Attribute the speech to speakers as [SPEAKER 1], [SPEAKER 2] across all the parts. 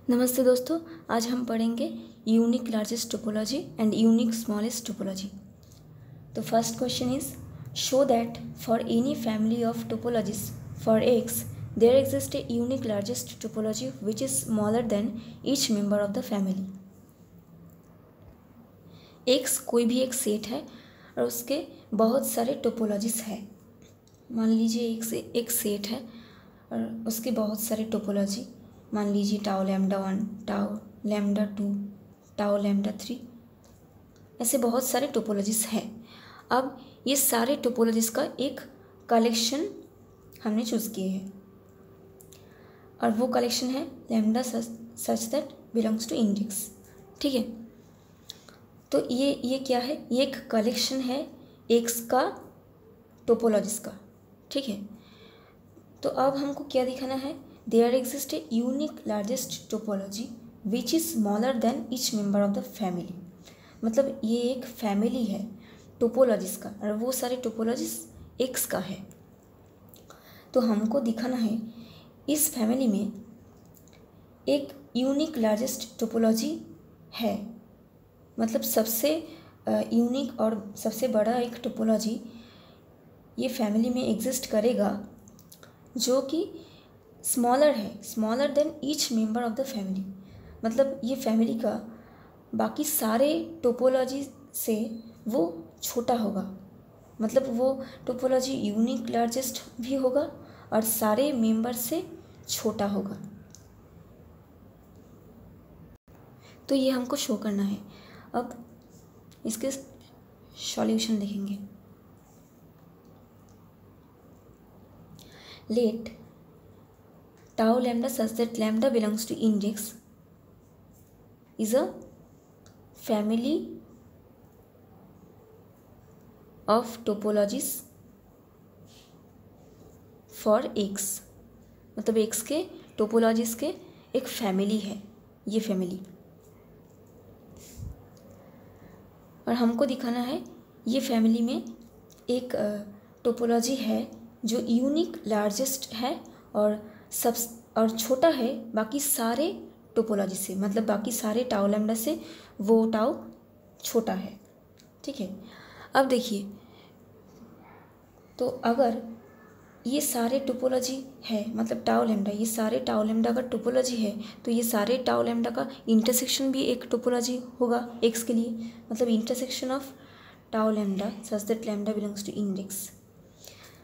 [SPEAKER 1] नमस्ते दोस्तों, आज हम पढ़ेंगे unique largest topology and unique smallest topology. तो first question is show that for any family of topologies for X there exist a unique largest topology which is smaller than each member of the family. X कोई भी एक set है और उसके बहुत सारे topologies है। मान लीजिए एक सेट है और उसके बहुत सारे टोपोलॉजी, मान लीजिए tau lambda 1, tau lambda 2, tau lambda 3, ऐसे बहुत सारे टोपोलॉजीज हैं। अब ये सारे टोपोलॉजीज का एक कलेक्शन हमने चूज़ किए हैं और वो कलेक्शन है lambda such that belongs to index. ठीक है, तो ये क्या है? ये एक कलेक्शन है एक्स का टोपोलॉजीज का। ठीक है, तो अब हमको क्या दिखाना है? There exist a unique largest topology which is smaller than each member of the family. मतलब ये एक फैमिली है टोपोलॉजीज का और वो सारे टोपोलॉजीज एक्स का है। तो हमको दिखाना है इस फैमिली में एक यूनिक लार्जेस्ट टोपोलॉजी है, मतलब सबसे यूनिक और सबसे बड़ा एक टोपोलॉजी ये फैमिली में एग्जिस्ट करेगा जो कि स्मॉलर है, smaller than each member of the family. मतलब ये फैमिली का बाकी सारे टोपोलॉजी से वो छोटा होगा, मतलब वो टोपोलॉजी यूनिक लार्जेस्ट भी होगा और सारे मेंबर से छोटा होगा। तो ये हमको शो करना है। अब इसके सॉल्यूशन देखेंगे। Let tau lambda such that lambda belongs to index is a family of topologies for x। मतलब x के टोपोलॉजीज के एक फैमिली है ये फैमिली, और हमको दिखाना है ये फैमिली में एक टोपोलॉजी है जो यूनिक लार्जेस्ट है और छोटा है बाकी सारे टोपोलॉजी से, मतलब बाकी सारे टाउ लैम्डा से वो टाउ छोटा है। ठीक है, अब देखिए, तो अगर ये सारे टोपोलॉजी है, मतलब टाउ लैम्डा, ये सारे टाउ लैम्डा का टोपोलॉजी है, तो ये सारे टाउ लैम्डा का इंटरसेक्शन भी एक टोपोलॉजी होगा एक्स के लिए। मतलब intersection of tau lambda such that lambda belongs to index.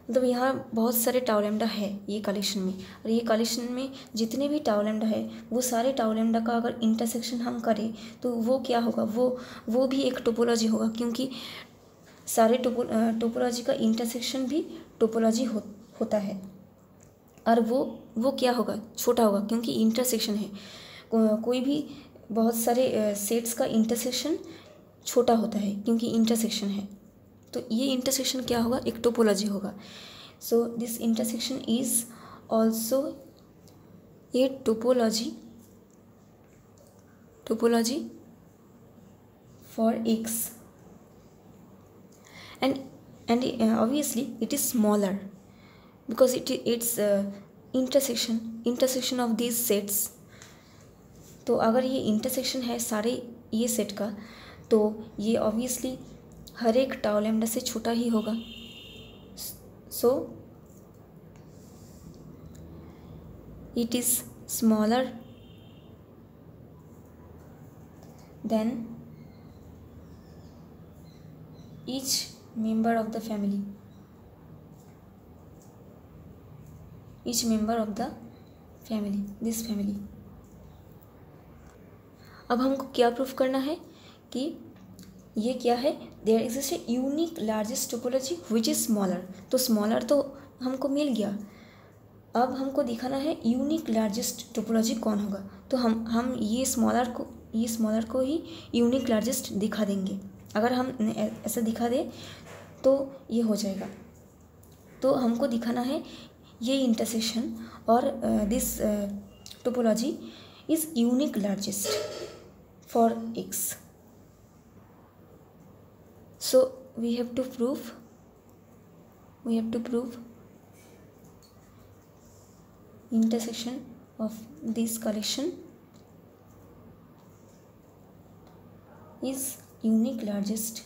[SPEAKER 1] मतलब यहाँ बहुत सारे टाउ लैम्डा है ये कलेक्शन में, और ये कलेक्शन में जितने भी टाउ लैम्डा है वो सारे टाउ लैम्डा का अगर इंटरसेक्शन हम करें तो वो क्या होगा? वो भी एक टोपोलॉजी होगा, क्योंकि सारे टोपोलॉजी का इंटरसेक्शन भी टोपोलॉजी होता है। और वो क्या होगा? छोटा होगा, क्योंकि इंटरसेक्शन है। कोई भी बहुत सारे सेट्स का इंटरसेक्शन छोटा होता है क्योंकि इंटरसेक्शन है। तो ये इंटरसेक्शन क्या होगा? एक टोपोलॉजी होगा। So this intersection is also a topology for x and obviously it is smaller because it's intersection of these sets। तो अगर ये इंटरसेक्शन है सारे ये सेट का, तो ये ऑब्वियसली हर एक टाउ लैम्डा से छोटा ही होगा। So it is smaller than each member of the family, this family. अब हमको क्या प्रूफ करना है कि ये क्या है? There exist a unique largest topology which is smaller. तो स्मॉलर तो हमको मिल गया, अब हमको दिखाना है यूनिक लार्जेस्ट टोपोलॉजी कौन होगा। तो हम ये स्मॉलर को ही यूनिक लार्जेस्ट दिखा देंगे। अगर हम ऐसा दिखा दें तो ये हो जाएगा। तो हमको दिखाना है ये इंटरसेक्शन और this topology is unique largest for x. So we have to prove intersection of this collection is unique largest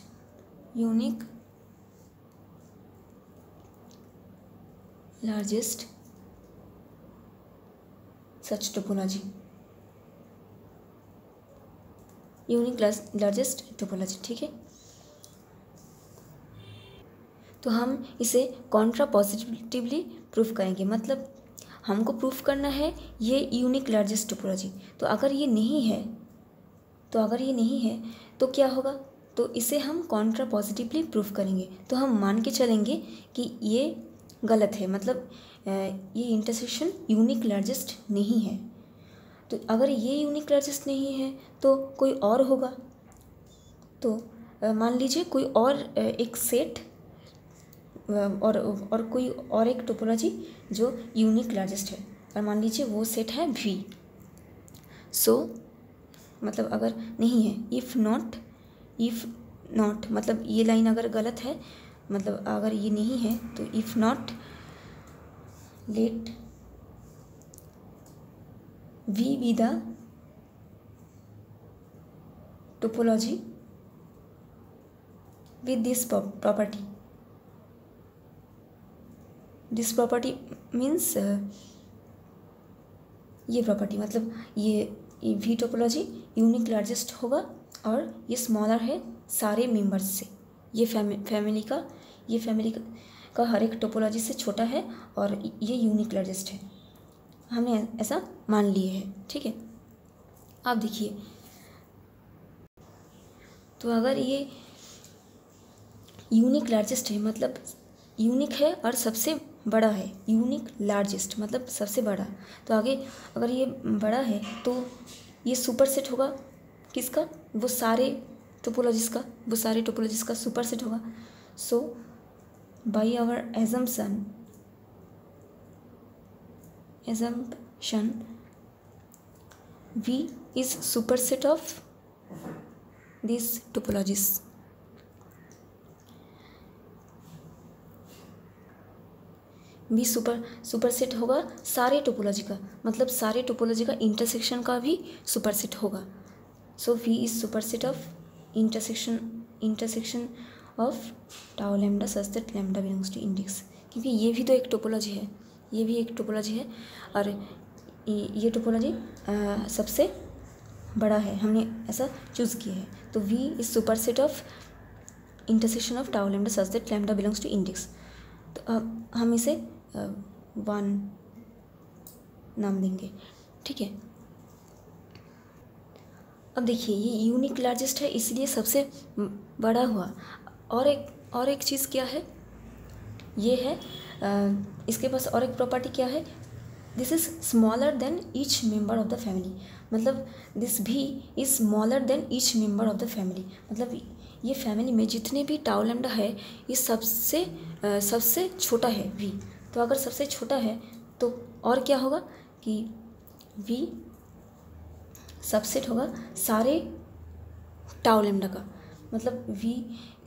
[SPEAKER 1] such topology, unique largest topology. ठीक है, तो हम इसे कॉन्ट्रा पॉजिटिवली प्रूफ करेंगे, मतलब हमको प्रूफ करना है ये यूनिक लार्जेस्ट टोपोलॉजी। तो अगर ये नहीं है तो क्या होगा, तो इसे हम कॉन्ट्रा पॉजिटिवली प्रूफ करेंगे। तो हम मान के चलेंगे कि ये गलत है, मतलब ये इंटरसेक्शन यूनिक लार्जेस्ट नहीं है। तो अगर ये यूनिक लार्जेस्ट नहीं है तो कोई और होगा। तो मान लीजिए कोई और एक सेट और कोई और एक टोपोलॉजी जो यूनिक लार्जेस्ट है, और मान लीजिए वो सेट है V। सो मतलब अगर नहीं है, इफ़ नॉट मतलब ये लाइन अगर गलत है, मतलब अगर ये नहीं है तो if not let V be the topology with this property. This property means ये प्रॉपर्टी, मतलब ये V टोपोलॉजी यूनिक लार्जेस्ट होगा और ये स्मॉलर है सारे मेंबर्स से। ये फैमिली का हर एक टोपोलॉजी से छोटा है और ये यूनिक लार्जेस्ट है। हमने ऐसा मान लिए है। ठीक है, आप देखिए, तो अगर ये यूनिक लार्जेस्ट है मतलब यूनिक है और सबसे बड़ा है, यूनिक लार्जेस्ट मतलब सबसे बड़ा, तो आगे अगर ये बड़ा है तो ये सुपरसेट होगा किसका, वो सारे टोपोलॉजीज का सुपरसेट होगा। So by our assumption V is superset of these topologies। भी सुपरसेट होगा सारे टोपोलॉजी का, मतलब सारे टोपोलॉजी का इंटरसेक्शन का भी सुपरसेट होगा। So V is superset of intersection of tau lambda such that lambda belongs to index, क्योंकि ये भी तो एक टोपोलॉजी है, और ये टोपोलॉजी सबसे बड़ा है, हमने ऐसा चूज़ किया है। तो V is superset of intersection of tau lambda such that lambda belongs to index. तो अब हम इसे 1 नाम देंगे। ठीक है, अब देखिए ये यूनिक लार्जेस्ट है इसलिए सबसे बड़ा हुआ। और एक चीज़ क्या है, ये है इसके पास और एक प्रॉपर्टी क्या है, this is smaller than each member of the family, मतलब दिस भी is smaller than each member of the family, मतलब ये फैमिली में जितने भी टाउ लैम्डा है ये सबसे छोटा है V। तो अगर सबसे छोटा है तो और क्या होगा कि V सबसेट होगा सारे टाउ लैम्डा का, मतलब V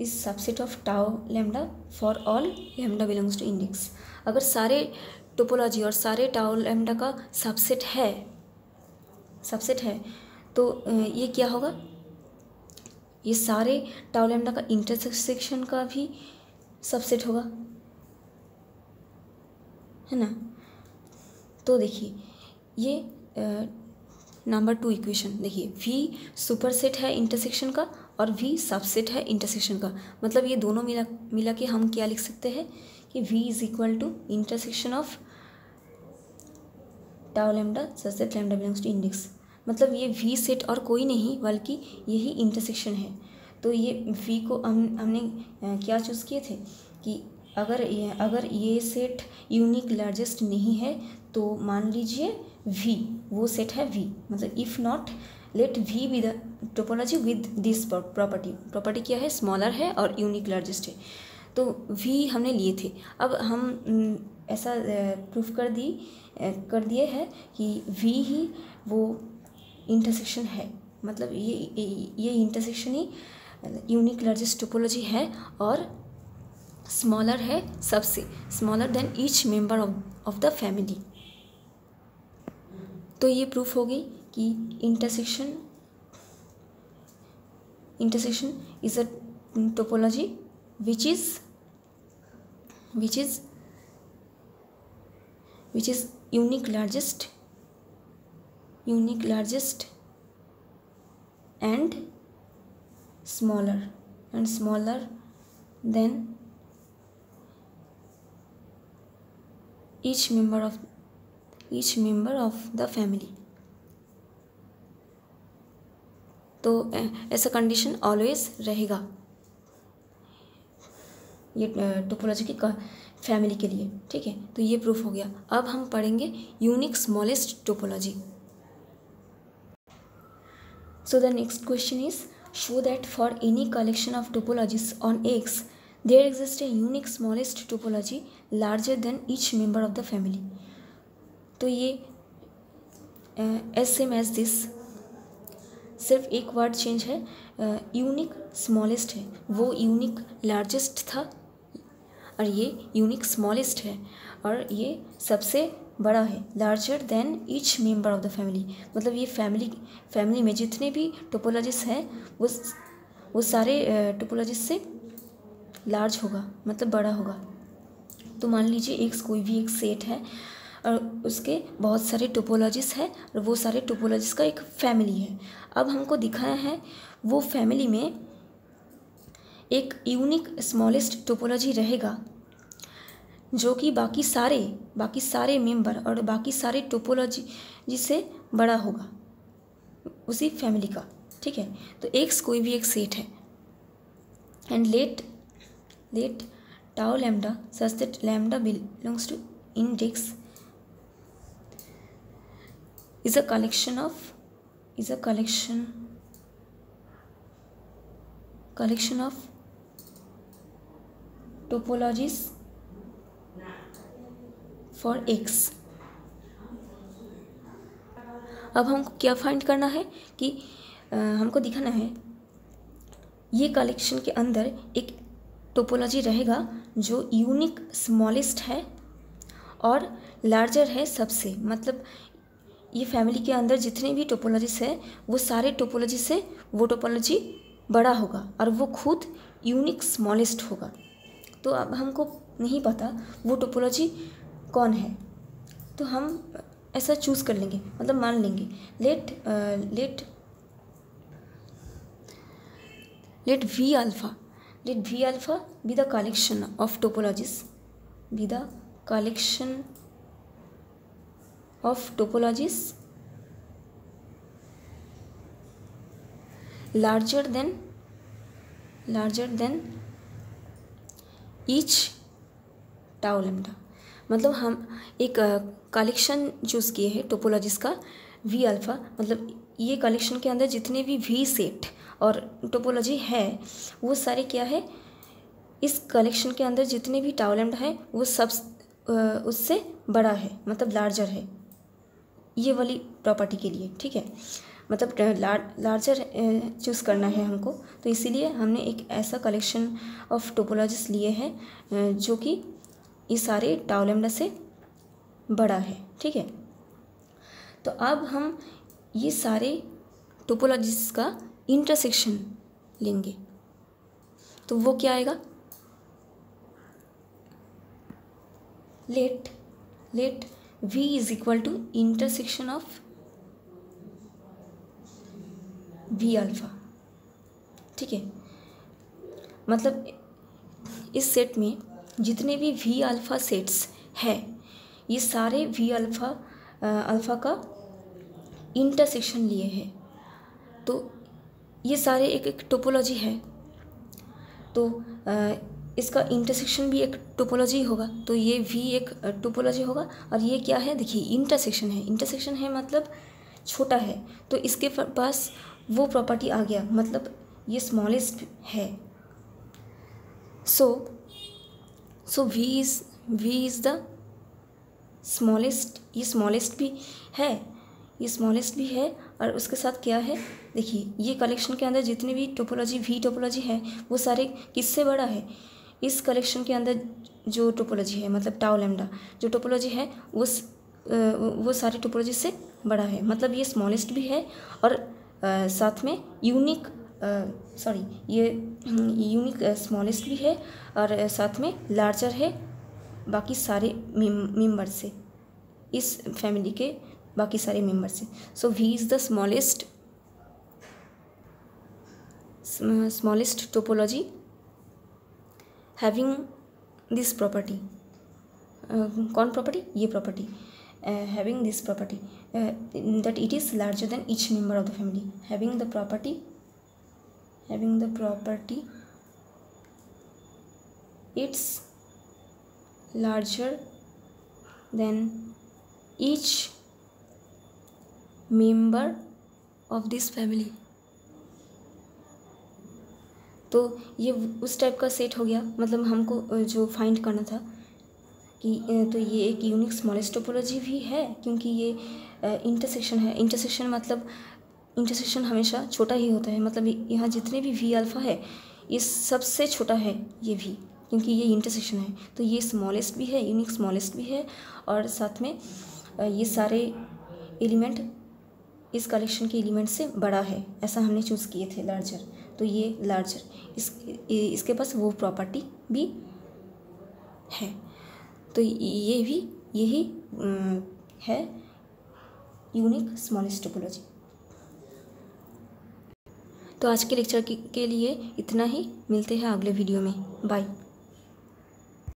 [SPEAKER 1] is subset of tau lambda for all lambda belongs to index. अगर सारे टोपोलॉजी और सारे टाउ लैम्डा का सबसेट है तो ये क्या होगा, ये सारे टाउ लैम्डा का इंटरसेक्शन का भी सबसेट होगा, है ना। तो देखिए ये नंबर 2 इक्वेशन देखिए, V सुपरसेट है इंटरसेक्शन का और V सबसेट है इंटरसेक्शन का, मतलब ये दोनों मिला के हम क्या लिख सकते हैं कि V is equal to intersection of tau lambda such that lambda belongs to index, मतलब ये V सेट और कोई नहीं बल्कि यही इंटरसेक्शन है। तो ये V को हमने क्या चूज़ किए थे कि अगर ये सेट यूनिक लार्जेस्ट नहीं है तो मान लीजिए V वो सेट है V, मतलब if not let V be the topology with this property क्या है, स्मॉलर है और यूनिक लार्जेस्ट है। तो V हमने लिए थे, अब हम ऐसा प्रूफ कर दिए है कि V ही वो इंटरसेक्शन है, मतलब ये इंटरसेक्शन ही यूनिक लार्जेस्ट टोपोलॉजी है और स्मॉलर है सबसे, smaller than each member of the family. तो ये प्रूफ हो गई कि intersection intersection is a topology which is unique largest and smaller than each member of the family। तो ऐसा कंडीशन ऑलवेज रहेगा ये टोपोलॉजी की फैमिली के लिए, ठीक है। तो ये प्रूफ हो गया। अब हम पढ़ेंगे unique smallest topology. So the next question is show that for any collection of topologies on X there exist a unique smallest topology larger than each member of the family. तो ये as same as this, सिर्फ एक word change है। Unique smallest है, वो unique largest था और ये यूनिक स्मॉलेस्ट है और ये सबसे बड़ा है, larger than each member of the family. मतलब ये फैमिली में जितने भी टोपोलॉजीज हैं वो सारे टोपोलॉजीज से लार्ज होगा, मतलब बड़ा होगा। तो मान लीजिए कोई भी एक सेट है और उसके बहुत सारे टोपोलॉजीज है और वो सारे टोपोलॉजीज का एक फैमिली है। अब हमको दिखाया है वो फैमिली में एक यूनिक स्मॉलेस्ट टोपोलॉजी रहेगा जो कि बाकी सारे मेंबर और बाकी सारे टोपोलॉजी से बड़ा होगा उसी फैमिली का, ठीक है। तो एक्स कोई भी एक सेट है and let tau lambda such that lambda belongs to index is a collection of topologies for x। अब हमको क्या फाइंड करना है कि हमको दिखाना है ये कलेक्शन के अंदर एक टोपोलॉजी रहेगा जो यूनिक स्मॉलेस्ट है और लार्जर है सबसे। मतलब ये फैमिली के अंदर जितने भी टोपोलॉजीज है वो सारे टोपोलॉजी से वो टोपोलॉजी बड़ा होगा और वो खुद यूनिक स्मॉलेस्ट होगा। तो अब हमको नहीं पता वो टोपोलॉजी कौन है, तो हम ऐसा चूज़ कर लेंगे, मतलब मान लेंगे let V alpha be the collection of topologies larger than each tau lambda। मतलब हम एक कलेक्शन चूज़ किए हैं टोपोलॉजीज का वी अल्फ़ा। मतलब ये कलेक्शन के अंदर जितने भी वी सेट और टोपोलॉजी है वो सारे क्या है, इस कलेक्शन के अंदर जितने भी टाउ लैम्डा है वो सब उससे बड़ा है, मतलब लार्जर है, ये वाली प्रॉपर्टी के लिए, ठीक है। मतलब लार्जर चूज़ करना है हमको, तो इसीलिए हमने एक ऐसा कलेक्शन ऑफ टोपोलॉजीज लिए हैं जो कि ये सारे टाउ लैम्डा से बड़ा है, ठीक है। तो अब हम ये सारे टोपोलॉजीज का इंटरसेक्शन लेंगे, तो वो क्या आएगा, let V is equal to intersection of V alpha, ठीक है। मतलब इस सेट में जितने भी V अल्फ़ा सेट्स है ये सारे V अल्फ़ा का इंटरसेक्शन लिए हैं। तो ये सारे एक टोपोलॉजी है, तो इसका इंटरसेक्शन भी एक टोपोलॉजी होगा, तो ये V एक टोपोलॉजी होगा। और ये क्या है, देखिए इंटरसेक्शन है मतलब छोटा है, तो इसके पास वो प्रॉपर्टी आ गया, मतलब ये स्मॉलेस्ट है। सो V इज़ द स्मॉलेस्ट, ये स्मॉलेस्ट भी है और उसके साथ क्या है, देखिए ये कलेक्शन के अंदर जितने भी टोपोलॉजी V टोपोलॉजी है वो सारे किससे बड़ा है, इस कलेक्शन के अंदर जो टोपोलॉजी है मतलब टाउ लैम्डा जो टोपोलॉजी है वो सारे टोपोलॉजी से बड़ा है। मतलब ये स्मॉलेस्ट भी है और साथ में यूनिक सॉरी, ये यूनिक स्मॉलेस्ट भी है और साथ में लार्जर है बाकी सारे मेंबर से, इस फैमिली के बाकी सारे मेंबर से। So V is the smallest topology having this property. कौन प्रॉपर्टी? ये property, having this property that it is larger than each member of the family, having the property it's larger than each member of this family। तो ये उस type का set हो गया, मतलब हमको जो फाइंड करना था कि तो ये एक यूनिक स्मॉलेस्ट टोपोलॉजी भी है क्योंकि ये इंटरसेक्शन है। इंटरसेक्शन मतलब इंटरसेक्शन हमेशा छोटा ही होता है, मतलब यहाँ जितने भी वी अल्फ़ा है ये सबसे छोटा है ये भी, क्योंकि ये इंटरसेक्शन है। तो ये स्मॉलेस्ट भी है, यूनिक स्मॉलेस्ट भी है, और साथ में ये सारे एलिमेंट इस कलेक्शन के एलिमेंट से बड़ा है, ऐसा हमने चूज़ किए थे लार्जर। तो ये लार्जर, इसके पास वो प्रॉपर्टी भी है। तो ये भी यही है यूनिक स्मॉलेस्ट टोपोलॉजी। तो आज के लेक्चर के लिए इतना ही, मिलते हैं अगले वीडियो में। बाय।